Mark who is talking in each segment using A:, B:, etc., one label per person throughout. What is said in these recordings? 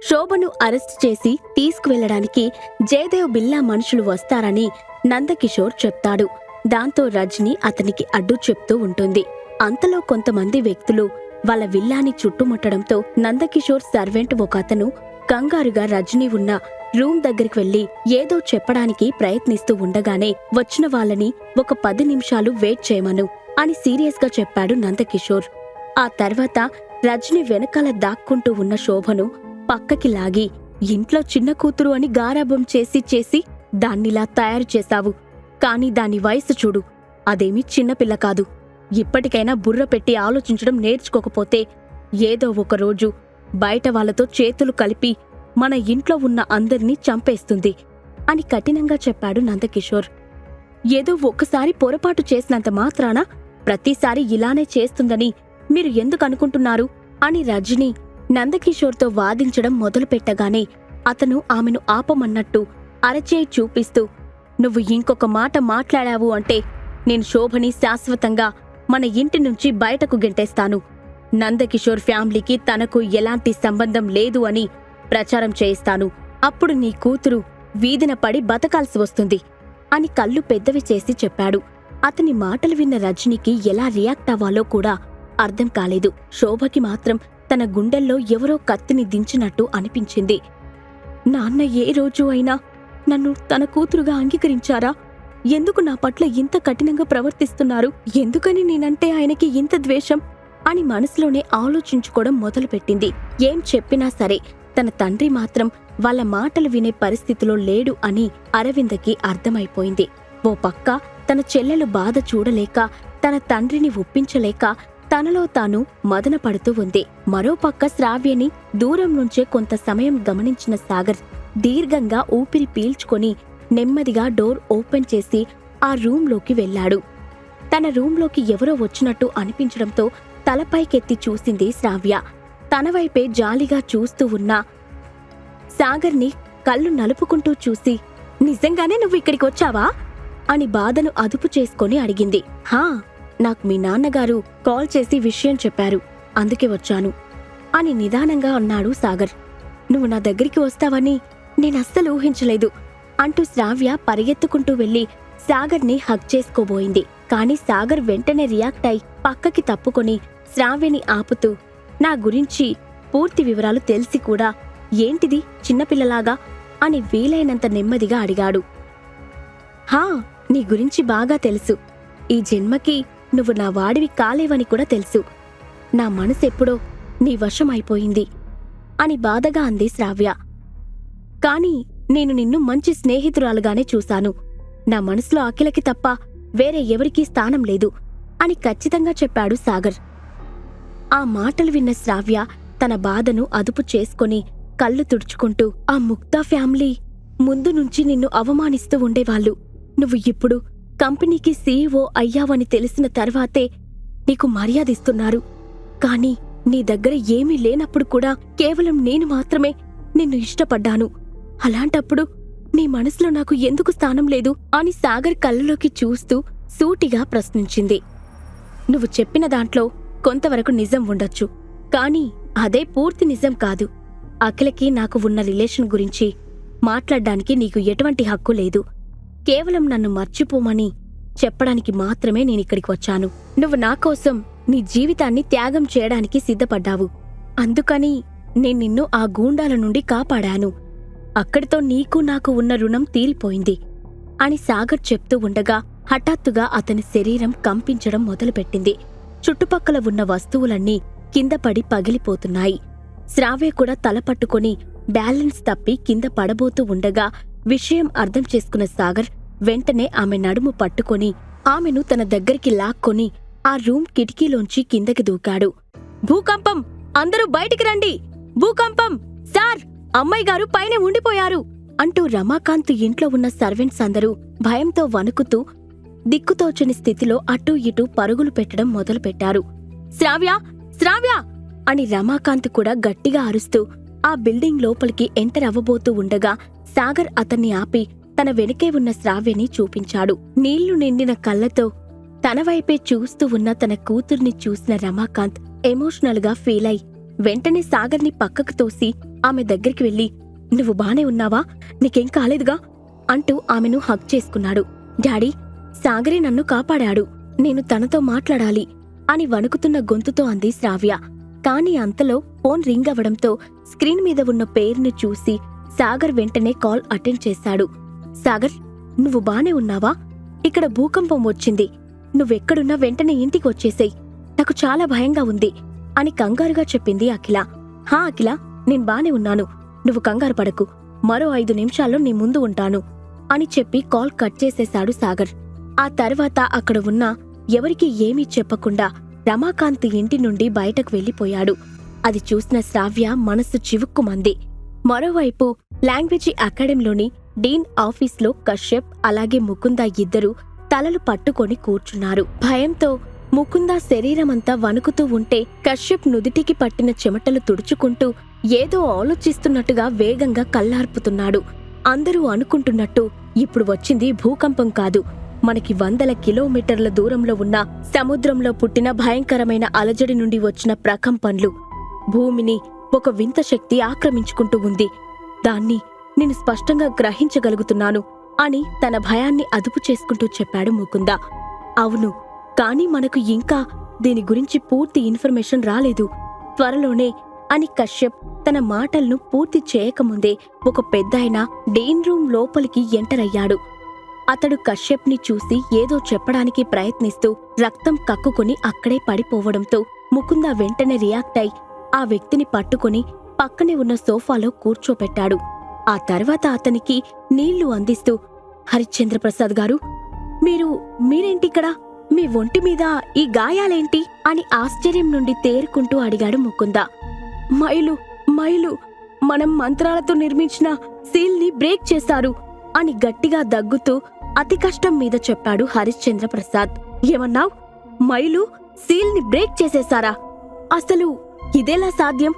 A: శోభను అరెస్ట్ చేసి తీసుకువెళ్లడానికి జయదేవ్ బిల్లా మనుషులు వస్తారని నందకిషోర్ చెప్తాడు. దాంతో రజని అతనికి అడ్డు చెప్తూ ఉంటుంది. అంతలో కొంతమంది వ్యక్తులు వాళ్ళ విల్లాని చుట్టుముట్టడంతో నందకిషోర్ సర్వెంట్ ఒక అతను కంగారుగా రజని ఉన్న రూమ్ దగ్గరికి వెళ్లి ఏదో చెప్పడానికి ప్రయత్నిస్తూ ఉండగానే వచ్చిన వాళ్ళని ఒక 10 నిమిషాలు వెయిట్ చేయమను అని సీరియస్ గా చెప్పాడు నందకిషోర్. ఆ తర్వాత రజని వెనకాల దాక్కుంటూ ఉన్న శోభను పక్కకి లాగి, ఇంట్లో చిన్న కూతురు అని గారాబం చేసి దాన్నిలా తయారు చేశావు. కాని దాని వయసు చూడు, అదేమీ చిన్నపిల్ల కాదు. ఇప్పటికైనా బుర్ర పెట్టి ఆలోచించడం నేర్చుకోకపోతే ఏదో ఒకరోజు బయట వాళ్లతో చేతులు కలిపి మన ఇంట్లో ఉన్న అందరినీ చంపేస్తుంది అని కఠినంగా చెప్పాడు నందకిషోర్. ఏదో ఒక్కసారి పొరపాటు చేసినంత మాత్రాన ప్రతిసారి ఇలానే చేస్తుందని మీరు ఎందుకనుకుంటున్నారు అని రజని నందకిషోర్తో వాదించడం మొదలుపెట్టగానే అతను ఆమెను ఆపమన్నట్టు అరచేయి చూపిస్తూ, నువ్వు ఇంకొక మాట మాట్లాడావు అంటే నేను శోభని శాశ్వతంగా మన ఇంటి నుంచి బయటకు గెంటేస్తాను. నందకిషోర్ ఫ్యామిలీకి తనకు ఎలాంటి సంబంధం లేదు అని ప్రచారం చేయిస్తాను. అప్పుడు నీ కూతురు వీధిన పడి బతకాల్సి వస్తుంది అని కళ్ళు పెద్దవి చేసి చెప్పాడు. అతని మాటలు విన్న రజనికి ఎలా రియాక్ట్ అవ్వాలో కూడా అర్థం కాలేదు. శోభకి మాత్రం తన గుండెల్లో ఎవరో కత్తిని దించినట్టు అనిపించింది. నాన్న ఏ రోజు అయినా నన్ను తన కూతురుగా అంగీకరించారా? ఎందుకు నా పట్ల ఇంత కఠినంగా ప్రవర్తిస్తున్నారు? ఎందుకని నేనంటే ఆయనకి ఇంత ద్వేషం అని మనసులోనే ఆలోచించుకోవడం మొదలుపెట్టింది. ఏం చెప్పినా సరే తన తండ్రి మాత్రం వాళ్ళ మాటలు వినే పరిస్థితిలో లేడు అని అరవిందకి అర్థమైపోయింది. ఓ పక్క తన చెల్లెలు బాధ చూడలేక, తన తండ్రిని ఒప్పించలేక తనలో తాను మదనపడుతూ ఉంది. మరోపక్క శ్రావ్యని దూరం నుంచే కొంత సమయం గమనించిన సాగర్ దీర్ఘంగా ఊపిరి పీల్చుకొని నెమ్మదిగా డోర్ ఓపెన్ చేసి ఆ రూంలోకి వెళ్లాడు. తన రూంలోకి ఎవరో వచ్చినట్టు అనిపించడంతో తలపైకెత్తి చూసింది శ్రావ్య. తన వైపే జాలిగా చూస్తూ ఉన్న సాగర్ని కళ్ళు నలుపుకుంటూ చూసి, నిజంగానే నువ్వు ఇక్కడికి వచ్చావా అని బాధను అదుపు చేసుకొని అడిగింది. హా, నాకు మీ నాన్నగారు కాల్ చేసి విషయం చెప్పారు, అందుకే వచ్చాను అని నిదానంగా అన్నాడు సాగర్. నువ్వు నా దగ్గరికి వస్తావని నేనస్సలు ఊహించలేదు అంటూ శ్రావ్య పరిగెత్తుకుంటూ వెళ్లి సాగర్ని హగ్ చేసుకోబోయింది. కాని సాగర్ వెంటనే రియాక్ట్ అయి పక్కకి తప్పుకొని శ్రావ్యని ఆపుతూ, నా గురించి పూర్తి వివరాలు తెలిసి కూడా ఏంటిది చిన్నపిల్లలాగా అని వీలైనంత నెమ్మదిగా అడిగాడు. హా, నీ గురించి బాగా తెలుసు. ఈ జన్మకి నువ్వు నా వాడివి కాలేవని కూడా తెలుసు. నా మనసెప్పుడో నీ వశం అయిపోయింది అని బాధగా అంది శ్రావ్య. కాని నేను నిన్ను మంచి స్నేహితురాలుగానే చూశాను. నా మనసులో అఖిలకి తప్ప వేరే ఎవరికీ స్థానం లేదు అని ఖచ్చితంగా చెప్పాడు సాగర్. ఆ మాటలు విన్న శ్రావ్య తన బాధను అదుపు చేసుకొని కళ్ళు తుడుచుకుంటూ, ఆ ముక్తా ఫ్యామిలీ ముందు నుంచి నిన్ను అవమానిస్తూ ఉండేవాళ్లు. నువ్వు ఇప్పుడు కంపెనీకి సీఈఓ అయ్యావని తెలిసిన తర్వాతే నీకు మర్యాదిస్తున్నారు. కాని నీ దగ్గర ఏమీ లేనప్పుడు కూడా కేవలం నేను మాత్రమే నిన్ను ఇష్టపడ్డాను. అలాంటప్పుడు నీ మనసులో నాకు ఎందుకు స్థానం లేదు అని సాగర్ కళ్ళలోకి చూస్తూ సూటిగా ప్రశ్నించింది. నువ్వు చెప్పిన దాంట్లో కొంతవరకు నిజం ఉండొచ్చు, కాని అదే పూర్తి నిజం కాదు. అఖిలకి నాకు ఉన్న రిలేషన్ గురించి మాట్లాడ్డానికి నీకు ఎటువంటి హక్కు లేదు. కేవలం నన్ను మర్చిపోమని చెప్పడానికి మాత్రమే నేనిక్కడికి వచ్చాను. నువ్వు నాకోసం నీ జీవితాన్ని త్యాగం చేయడానికి సిద్ధపడ్డావు. అందుకని నేను నిన్ను ఆ గూండాల నుండి కాపాడాను. అక్కడితో నీకు నాకు ఉన్న రుణం తీరిపోయింది అని సాగర్ చెప్తూ ఉండగా హఠాత్తుగా అతని శరీరం కంపించడం మొదలుపెట్టింది. చుట్టుపక్కల ఉన్న వస్తువులన్నీ కిందపడి పగిలిపోతున్నాయి. శ్రావ్య కూడా తలపట్టుకొని బ్యాలెన్స్ తప్పి కింద పడబోతూ ఉండగా విషయం అర్థం చేసుకున్న సాగర్ వెంటనే ఆమె నడుము పట్టుకొని ఆమెను తన దగ్గరికి లాక్కొని ఆ రూమ్ కిటికీలోంచి కిందకి దూకాడు. భూకంపం! అందరూ బయటికి రండి! భూకంపం! సార్, అమ్మాయిగారు పైనే ఉండిపోయారు అంటూ రమాకాంత్ ఇంట్లో ఉన్న సర్వెంట్స్ అందరూ భయంతో వణుకుతూ దిక్కుతోచని స్థితిలో అటూ ఇటూ పరుగులు పెట్టడం మొదలుపెట్టారు. శ్రావ్య! శ్రావ్య! అని రమాకాంత్ కూడా గట్టిగా అరుస్తూ ఆ బిల్డింగ్ లోపలికి ఎంటర్ అవ్వబోతూ ఉండగా సాగర్ అతన్ని ఆపి తన వెనుకే ఉన్న శ్రావ్యని చూపించాడు. నీళ్లు నిండిన కళ్లతో తన వైపే చూస్తూ ఉన్న తన కూతుర్ని చూసిన రమాకాంత్ ఎమోషనల్ గా ఫీల్ అయి వెంటనే సాగర్ని పక్కకు తోసి ఆమె దగ్గరికి వెళ్లి, "నువ్వు బానే ఉన్నావా? నీకేం కాలేదుగా?" అంటూ ఆమెను హగ్ చేసుకున్నాడు. డాడీ, సాగరే నన్ను కాపాడాడు. నేను తనతో మాట్లాడాలి అని వణుకుతున్న గొంతుతో అంది శ్రావ్య. కాని అంతలో ఫోన్ రింగ్ అవడంతో స్క్రీన్ మీద ఉన్న పేరుని చూసి సాగర్ వెంటనే కాల్ అటెండ్ చేశాడు. "సాగర్, నువ్వు బానే ఉన్నావా? ఇక్కడ భూకంపం వచ్చింది. నువ్వెక్కడున్నా వెంటనే ఇంటికి వచ్చేసేయ్. నాకు చాలా భయంగా ఉంది" అని కంగారుగా చెప్పింది అఖిల. "హా అఖిల, నేను బానే ఉన్నాను. నువ్వు కంగారు పడకు. మరో 5 నిమిషాల్లో నీ ముందు ఉంటాను" అని చెప్పి కాల్ కట్ చేసేశాడు సాగర్. ఆ తర్వాత అక్కడ ఉన్న ఎవరికీ ఏమీ చెప్పకుండా రమాకాంత్ ఇంటి నుండి బయటకు వెళ్లిపోయాడు. అది చూసిన శ్రావ్య మనస్సు చివుక్కుమంది. మరోవైపు లాంగ్వేజీ అకాడమీలోని డీన్ ఆఫీస్లో కశ్యప్ అలాగే ముకుంద ఇద్దరూ తలలు పట్టుకొని కూర్చున్నారు. భయంతో ముకుంద శరీరమంతా వణుకుతూ ఉంటే కశ్యప్ నుదిటికి పట్టిన చెమటలు తుడుచుకుంటూ ఏదో ఆలోచిస్తున్నట్టుగా వేగంగా కళ్ళార్పుతున్నాడు. అందరూ అనుకుంటున్నట్టు ఇప్పుడు వచ్చింది భూకంపం కాదు, మనకి 100 కిలోమీటర్ల దూరంలో ఉన్న సముద్రంలో పుట్టిన భయంకరమైన అలజడి నుండి వచ్చిన ప్రకంపనలు. భూమిని ఒక వింత శక్తి ఆక్రమించుకుంటూ ఉంది. దాన్ని నేను స్పష్టంగా గ్రహించగలుగుతున్నాను అని తన భయాన్ని అదుపు చేసుకుంటూ చెప్పాడు ముకుంద. అవును, కానీ మనకు ఇంకా దీని గురించి పూర్తి ఇన్ఫర్మేషన్ రాలేదు. త్వరలోనే అని కశ్యప్ తన మాటలను పూర్తి చేయకముందే ఒక పెద్దాయన డీన్ రూమ్ లోపలికి ఎంటర్ అయ్యాడు. అతడు కశ్యప్ని చూసి ఏదో చెప్పడానికి ప్రయత్నిస్తూ రక్తం కక్కుకొని అక్కడే పడిపోవడంతో ముకుంద వెంటనే రియాక్ట్ అయి ఆ వ్యక్తిని పట్టుకుని పక్కనే ఉన్న సోఫాలో కూర్చోపెట్టాడు. ఆ తర్వాత అతనికి నీళ్లు అందిస్తూ, "హరిశ్చంద్ర ప్రసాద్ గారు, మీరేంటిక్కడ? మీ ఒంటి మీద ఈ గాయాలేంటి?" అని ఆశ్చర్యం నుండి తేరుకుంటూ అడిగాడు ముకుంద. మైలు మనం మంత్రాలతో నిర్మించిన సీల్ని బ్రేక్ చేశారు" అని గట్టిగా దగ్గుతూ అతి కష్టం మీద చెప్పాడు హరిశ్చంద్ర ప్రసాద్. "ఏమన్నావ్? మైలు సీల్ని బ్రేక్ చేసేశారా? అసలు ఇదెలా సాధ్యం?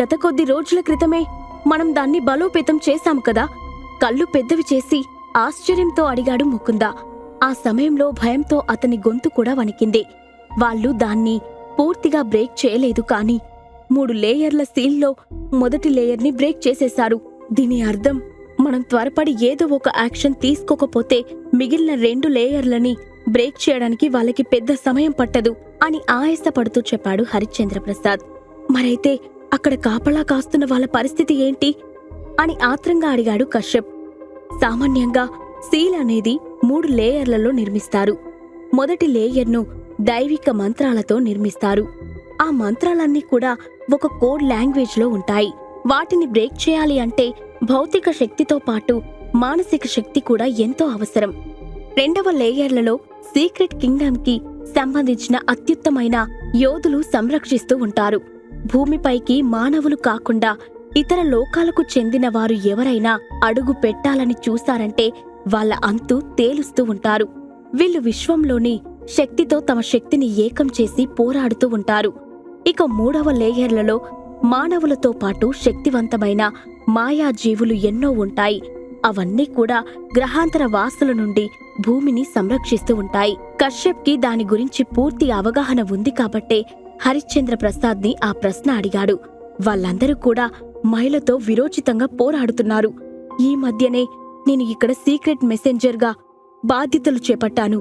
A: గత కొద్ది రోజుల క్రితమే మనం దాన్ని బలోపేతం చేశాం కదా?" కళ్ళు పెద్దవి చేసి ఆశ్చర్యంతో అడిగాడు ముకుంద. ఆ సమయంలో భయంతో అతని గొంతు కూడా వణికింది. వాళ్ళు దాన్ని పూర్తిగా బ్రేక్ చేయలేదు, కానీ 3 లేయర్ల సీల్లో మొదటి లేయర్ని బ్రేక్ చేసేశారు. దీని అర్థం మనం త్వరపడి ఏదో ఒక యాక్షన్ తీసుకోకపోతే మిగిలిన 2 లేయర్లని బ్రేక్ చేయడానికి వాళ్ళకి పెద్ద సమయం పట్టదు అని ఆయాసపడుతూ చెప్పాడు హరిశ్చంద్ర ప్రసాద్. "మరైతే అక్కడ కాపలా కాస్తున్న వాళ్ళ పరిస్థితి ఏంటి?" అని ఆత్రంగా అడిగాడు కశ్యప్. "సామాన్యంగా సీల్ అనేది 3 లేయర్లలో నిర్మిస్తారు. మొదటి లేయర్ను దైవిక మంత్రాలతో నిర్మిస్తారు. ఆ మంత్రాలన్నీ కూడా ఒక కోడ్ లాంగ్వేజ్లో ఉంటాయి. వాటిని బ్రేక్ చేయాలి అంటే భౌతిక శక్తితో పాటు మానసిక శక్తి కూడా ఎంతో అవసరం. 2వ లేయర్లలో సీక్రెట్ కింగ్డమ్కి సంబంధించిన అత్యుత్తమైన యోధులు సంరక్షిస్తూ ఉంటారు. భూమిపైకి మానవులు కాకుండా ఇతర లోకాలకు చెందిన వారు ఎవరైనా అడుగు పెట్టాలని చూశారంటే వాళ్ళ అంతు తేలుస్తూ ఉంటారు. వీళ్ళు విశ్వంలోని శక్తితో తమ శక్తిని ఏకం చేసి పోరాడుతూ ఉంటారు. ఇక 3వ లేయర్లలో మానవులతో పాటు శక్తివంతమైన మాయాజీవులు ఎన్నో ఉంటాయి. అవన్నీ కూడా గ్రహాంతర వాసుల నుండి భూమిని సంరక్షిస్తూ ఉంటాయి. కశ్యప్కి దాని గురించి పూర్తి అవగాహన ఉంది కాబట్టే హరిశ్చంద్ర ప్రసాద్ని ఆ ప్రశ్న అడిగాడు. వాళ్ళందరూ కూడా మైలతో విరోచితంగా పోరాడుతున్నారు. ఈ మధ్యనే నేను ఇక్కడ సీక్రెట్ మెసెంజర్గా బాధ్యతలు చేపట్టాను.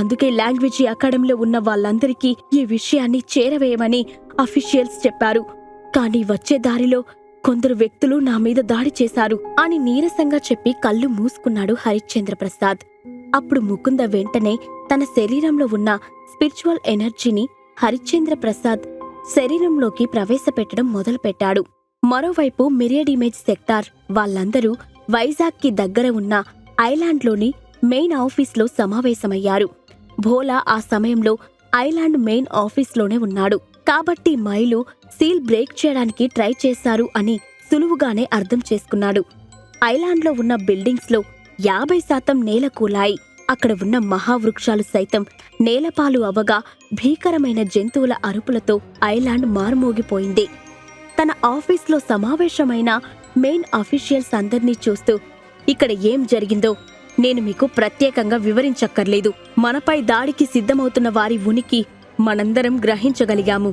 A: అందుకే లాంగ్వేజీ అకాడమీలో ఉన్న వాళ్ళందరికీ ఈ విషయాన్ని చేరవేయమని అఫీషియల్స్ చెప్పారు. కానీ వచ్చే దారిలో కొందరు వ్యక్తులు నా మీద దాడి చేశారు అని నీరసంగా చెప్పి కళ్ళు మూసుకున్నాడు హరిశ్చంద్ర ప్రసాద్. అప్పుడు ముకుంద వెంటనే తన శరీరంలో ఉన్న స్పిరిచువల్ ఎనర్జీని హరిశ్చంద్ర ప్రసాద్ శరీరంలోకి ప్రవేశపెట్టడం మొదలుపెట్టాడు. మరోవైపు మిరియడ్ ఇమేజ్ సెక్టార్ వాళ్ళందరూ వైజాగ్కి దగ్గర ఉన్న ఐలాండ్లోని మెయిన్ ఆఫీస్లో సమావేశమయ్యారు. భోలా ఆ సమయంలో ఐలాండ్ మెయిన్ ఆఫీస్లోనే ఉన్నాడు. కాబట్టి మైలు సీల్ బ్రేక్ చేయడానికి ట్రై చేశారు అని సులువుగానే అర్థం చేసుకున్నాడు. ఐలాండ్లో ఉన్న బిల్డింగ్స్లో 50% నేల కూలాయి. అక్కడ ఉన్న మహావృక్షాలు సైతం నేలపాలు అవ్వగా భీకరమైన జంతువుల అరుపులతో ఐలాండ్ మారుమోగిపోయింది. తన ఆఫీస్లో సమావేశమైన మెయిన్ అఫీషియల్స్ అందర్నీ చూస్తూ, "ఇక్కడ ఏం జరిగిందో నేను మీకు ప్రత్యేకంగా వివరించక్కర్లేదు. మనపై దాడికి సిద్ధమవుతున్న వారి ఉనికి మనందరం గ్రహించగలిగాము.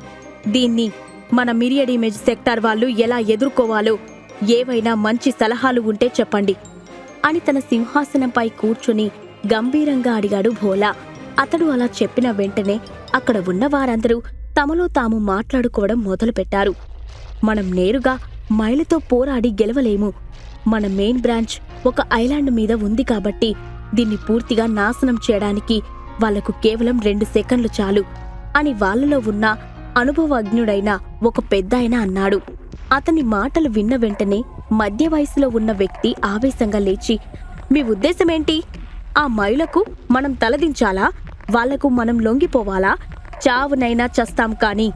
A: దీన్ని మన మిరియడ్ ఇమేజ్ సెక్టార్ వాళ్ళు ఎలా ఎదుర్కోవాలో ఏవైనా మంచి సలహాలు ఉంటే చెప్పండి అని తన సింహాసనంపై కూర్చుని గంభీరంగా అడిగాడు భోలా. అతడు అలా చెప్పిన వెంటనే అక్కడ ఉన్న వారందరూ తమలో తాము మాట్లాడుకోవడం మొదలుపెట్టారు. మనం నేరుగా మైలుతో పోరాడి గెలవలేము. మన మెయిన్ బ్రాంచ్ ఒక ఐలాండ్ మీద ఉంది కాబట్టి దీన్ని పూర్తిగా నాశనం చేయడానికి వాళ్లకు కేవలం 2 సెకండ్లు చాలు అని వాళ్లలో ఉన్న అనుభవజ్ఞుడైన ఒక పెద్దాయన అన్నాడు. అతని మాటలు విన్న వెంటనే మధ్య వయసులో ఉన్న వ్యక్తి ఆవేశంగా లేచి, మీ ఉద్దేశమేంటి? ఆ మైలకు మనం తలదించాలా? వాళ్లకు మనం లొంగిపోవాలా? చావునైనా చస్తాం కానీ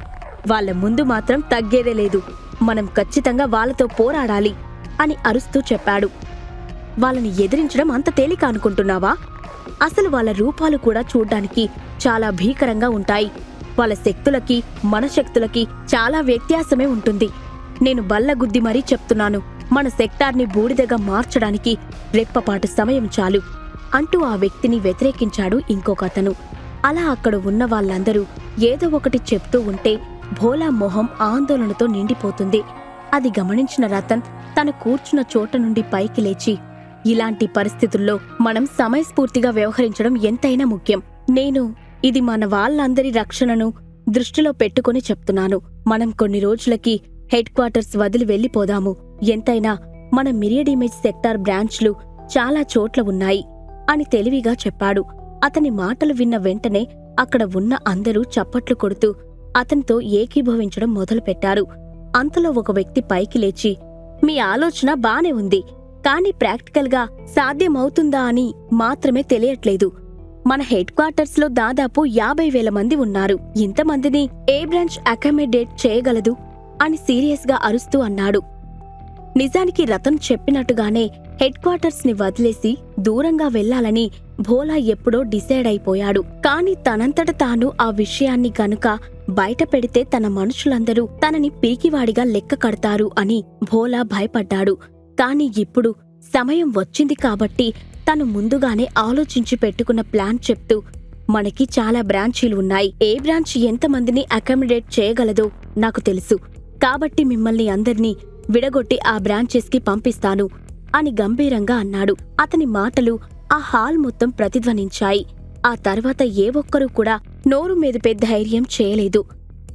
A: వాళ్ల ముందు మాత్రం తగ్గేదే లేదు. మనం ఖచ్చితంగా వాళ్లతో పోరాడాలి అని అరుస్తూ చెప్పాడు. వాళ్ళని ఎదిరించడం అంత తేలిక అనుకుంటున్నావా? అసలు వాళ్ళ రూపాలు కూడా చూడ్డానికి చాలా భీకరంగా ఉంటాయి. వాళ్ళ శక్తులకి మన శక్తులకి చాలా వ్యత్యాసమే ఉంటుంది. నేను బల్లగుద్ది మరీ చెప్తున్నాను, మన సెక్టార్ని బూడిదగా మార్చడానికి రెప్పపాటు సమయం చాలు అంటూ ఆ వ్యక్తిని వ్యతిరేకించాడు ఇంకొకతను. అలా అక్కడ ఉన్న వాళ్ళందరూ ఏదో ఒకటి చెప్తూ ఉంటే భోలా మొహం ఆందోళనతో నిండిపోతుంది. అది గమనించిన రతన్ తను కూర్చున్న చోట నుండి పైకి లేచి, ఇలాంటి పరిస్థితుల్లో మనం సమయస్ఫూర్తిగా వ్యవహరించడం ఎంతైనా ముఖ్యం. నేను ఇది మన వాళ్ళందరి రక్షణను దృష్టిలో పెట్టుకుని చెప్తున్నాను. మనం కొన్ని రోజులకి హెడ్ క్వార్టర్స్ వదిలి వెళ్లిపోదాము. ఎంతైనా మన మిరియడ్ ఇమేజ్ సెక్టార్ బ్రాంచ్లు చాలా చోట్ల ఉన్నాయి అని తెలివిగా చెప్పాడు. అతని మాటలు విన్న వెంటనే అక్కడ ఉన్న అందరూ చప్పట్లు కొడుతూ అతనితో ఏకీభవించడం మొదలుపెట్టారు. అంతలో ఒక వ్యక్తి పైకి లేచి, మీ ఆలోచన బానే ఉంది, కానీ ప్రాక్టికల్గా సాధ్యమవుతుందా అని మాత్రమే తెలియట్లేదు. మన హెడ్ క్వార్టర్స్ లో దాదాపు 50,000 మంది ఉన్నారు. ఇంతమందిని ఏ బ్రాంచ్ అకామిడేట్ చేయగలదు అని సీరియస్ గా అరుస్తూ అన్నాడు. నిజానికి రతన్ చెప్పినట్టుగానే హెడ్ క్వార్టర్స్ ని వదిలేసి దూరంగా వెళ్లాలని భోలా ఎప్పుడో డిసైడ్ అయిపోయాడు. కాని తనంతట తాను ఆ విషయాన్ని గనుక బయట పెడితే తన మనుషులందరూ తనని పిరికివాడిగా లెక్క కడతారు అని భోలా భయపడ్డాడు. కాని ఇప్పుడు సమయం వచ్చింది కాబట్టి తను ముందుగానే ఆలోచించి పెట్టుకున్న ప్లాన్ చెప్తూ, మనకి చాలా బ్రాంచీలు ఉన్నాయి. ఏ బ్రాంచ్ ఎంతమందిని అకామిడేట్ చేయగలదో నాకు తెలుసు. కాబట్టి మిమ్మల్ని అందర్నీ విడగొట్టి ఆ బ్రాంచెస్ కి పంపిస్తాను అని గంభీరంగా అన్నాడు. అతని మాటలు ఆ హాల్ మొత్తం ప్రతిధ్వనించాయి. ఆ తర్వాత ఏ ఒక్కరూ కూడా నోరు మెదిపే ధైర్యం చేయలేదు.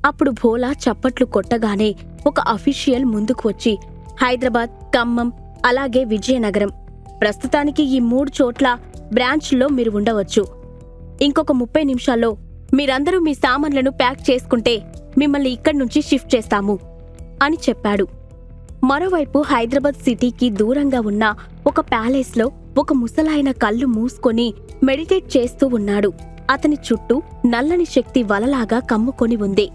A: అప్పుడు భోలా చప్పట్లు కొట్టగానే ఒక అఫీషియల్ ముందుకు వచ్చి, హైదరాబాద్, ఖమ్మం, అలాగే విజయనగరం, ప్రస్తుతానికి ఈ 3 చోట్ల బ్రాంచ్ల్లో మీరు ఉండవచ్చు. ఇంకొక 30 నిమిషాల్లో మీరందరూ మీ సామాన్లను ప్యాక్ చేసుకుంటే మిమ్మల్ని ఇక్కడి నుంచి షిఫ్ట్ చేస్తాము అని చెప్పాడు. మరోవైపు హైదరాబాద్ సిటీకి దూరంగా ఉన్న ఒక ప్యాలెస్లో ఒక ముసలాయన కళ్ళు మూసుకొని మెడిటేట్ చేస్తూ ఉన్నాడు. అతని చుట్టూ నల్లని శక్తి వలలాగా కమ్ముకొని ఉంది.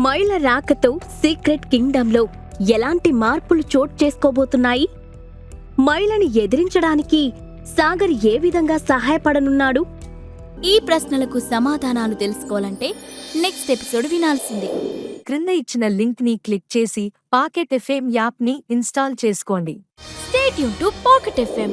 A: మైళ్ల రాకతో సీక్రెట్ కింగ్డమ్లో ఎలాంటి మార్పులు చోటు చేసుకోబోతున్నాయి? మైళ్లని ఎదిరించడానికి సాగర్ ఏ విధంగా సహాయపడనున్నాడు?
B: ఈ ప్రశ్నలకు సమాధానాలు తెలుసుకోవాలంటే నెక్స్ట్ ఎపిసోడ్ వినాల్సిందే.
C: క్రింద ఇచ్చిన లింక్ ని క్లిక్ చేసి పాకెట్ ఎఫ్ఎం యాప్ ని ఇన్స్టాల్ చేసుకోండి.
B: Stay tune to pocket FM.